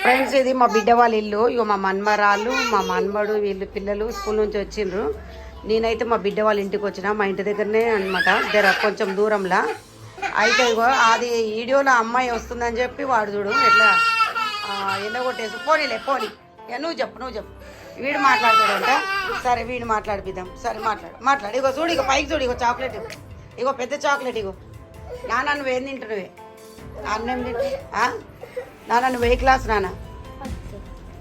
Friends ఇది మా బిడ్డ వాళ్ళ ఇల్లు. ఇగో మా మన్మరాళ్ళు మా మన్మడు వీళ్ళు పిల్లలు స్కూల్ నుంచి వచ్చిండ్రు. నేనైతే మా బిడ్డ వాళ్ళ ఇంటికి వచ్చిన, మా ఇంటి దగ్గరనే అనమాట, కొంచెం దూరంలో. అయితే ఇగో అది వీడియోలో అమ్మాయి వస్తుందని చెప్పి వాడు చూడు ఎట్లా ఎండగొట్టేసి పోనీలే పోనీ. నువ్వు చెప్పు వీడు మాట్లాడతాడంట. సరే వీడు మాట్లాడిపిద్దాం. సరే మాట్లాడు. ఇగో చూడు, ఇగో పైకి చూడు, ఇగో చాక్లెట్, ఇగో పెద్ద చాక్లెట్. ఇగో నాన్న నువ్వు ఏం తింటున్నావే? అన్నం తింటు. నాన్న నువ్వు ఏ క్లాస్ నాన్న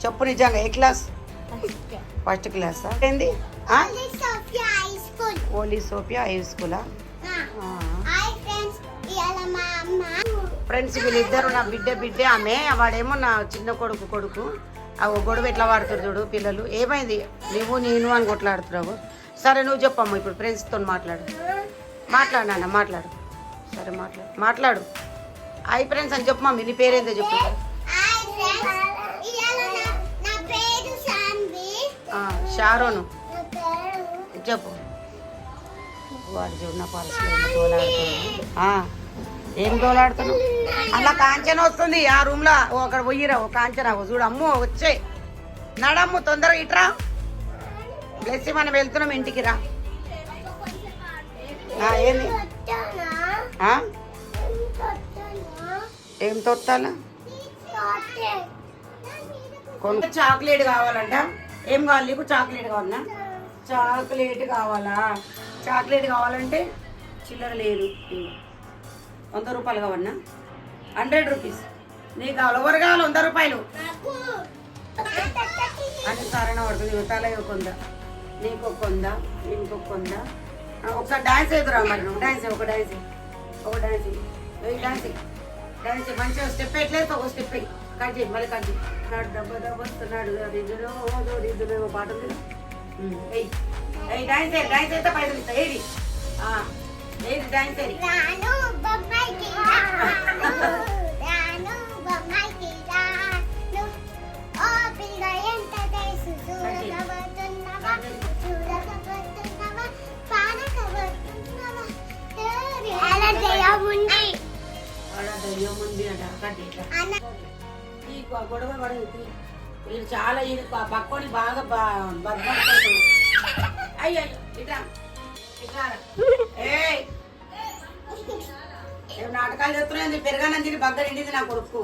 చెప్పు నిజంగా? ఏ క్లాస్? First class. ఏంది? ఓలీ సోఫియా హై స్కూలా? ఫ్రెండ్స్ వీళ్ళిద్దరు నా బిడ్డే. ఆమె వాడేమో నా చిన్న కొడుకు. ఆ గొడవ ఎట్లా వాడుతారు చూడు పిల్లలు. ఏమైంది? నేను అని కొట్లాడుతున్నావు. సరే నువ్వు చెప్పమ్మా ఇప్పుడు ఫ్రెండ్స్తో మాట్లాడు నాన్న మాట్లాడు. సరే మాట్లాడు. ఐ ఫ్రెండ్స్ అని చెప్పు మమ్మీ. నీ పేరేందో చెప్పు. షారోను చెప్పు. వాడు చూడు నా పర్సులో తోలాడుతున్నాడు. ఏం తోలాడుతున్నావు? అలా కాంచన వస్తుంది ఆ రూమ్లో. అక్కడ పోయిరా కాంచన చూడు. అమ్ము వచ్చే నడమ్ము తొందరగా ఇట్రా. ప్లస్ మనం వెళ్తున్నాం ఇంటికి రా. ఏంది? ఏం తొట్టాలా? కొంత చాక్లెట్ కావాలంట. ఏం కావాలి నీకు? చాక్లెట్ కావాలన్నా? చాక్లెట్ కావాలంటే చిల్లర లేదు. 100 రూపాయలు కావన్నా? 100 రూపీస్ నీకు కావాలి. ఎవరు కావాలి? 100 రూపాయలు అని సారైనా పడుతుంది. తల కొంద నీకు కొంద ఇంకొక కొంద. ఒకసారి డాన్స్ వేదురా మరి. నువ్వు డాన్స్ ఒక డాన్స్ మంచిగా స్టెప్ ఎట్లేదు. ఒక స్టెప్ కట్ చేయి. మళ్ళీ కట్ చేయి. దెబ్బ వస్తున్నాడు. అది పాట ఉంది. డాన్స్ అయితే పైసలు ఇస్తా. ఏది డాన్స్ ఈ గొడవ వీళ్ళు చాలా పక్కోని బాగా బద్దలు. అయ్యో ఇట్లా ఏం నాటకాలు చేస్తున్నాయి? పెరగానని తిని బగ్గర ఇంటిది నా కొడుకు.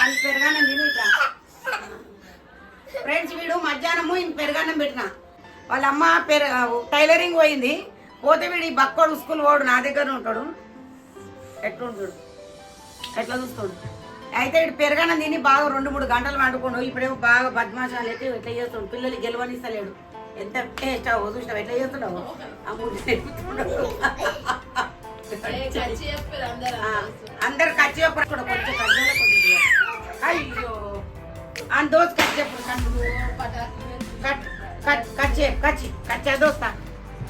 అని పెరగానం తిని ఇట్లా. ఫ్రెండ్స్ వీడు మధ్యాహ్నము ఇంక పెరగానం పెట్టిన. వాళ్ళ అమ్మ టైలరింగ్ పోయింది. పోతే వీడు ఈ బక్కోడు స్కూల్ పోడు నా దగ్గర ఉంటాడు. ఎట్లుంటాడు? ఎట్లా చూస్తాడు? అయితే వీడు పెరగానం తిని బాగా 2-3 గంటలు వండుకోండు. ఇప్పుడేమో బాగా బద్మాషాలు అయితే ఎట్లా చేస్తాడు? పిల్లలు గెలవనిస్తలేడు. ఎంత టేస్టావో చూసినావు? ఎట్లా చేస్తున్నావు? అందరు ఖర్చు చెప్పరు. కొంచెం అయ్యో అని దోస్ ఖర్చు చెప్పరు. కచ్చే దోస్తా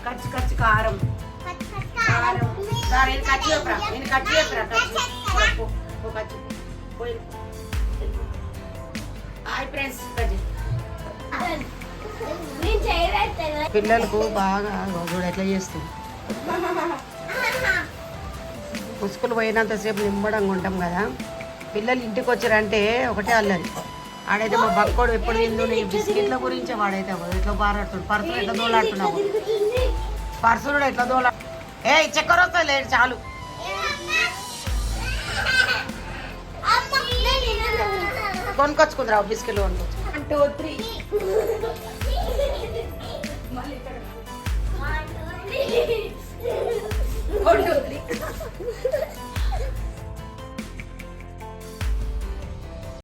ఖర్చు కారం సరే ఖర్చు చెప్పరా? నేను ఖర్చు చెప్పరా? ఖర్చు పోయి. Hi friends. పిల్లలకు బాగా చూడు ఎట్లా చేస్తుంది. పుసుకులు పోయినంతసేపు నింబడంగా ఉంటాం కదా. పిల్లలు ఇంటికి వచ్చారంటే ఒకటే అల్లరి. ఆడైతే మా బక్కోడు ఎప్పుడు తిందు నీ బిస్కెట్ల గురించే వాడైతే ఎట్లా బారాడుతాడు. పర్సులు ఎట్లా దోలాడుతున్నావు? పర్సులు ఎట్లా దోలా? చక్కెర వస్తా లేదు చాలు. కొనుకొచ్చుకుందిరావు బిస్కెట్లు కొనుక్కొచ్చు. 1 2 3 1 2 3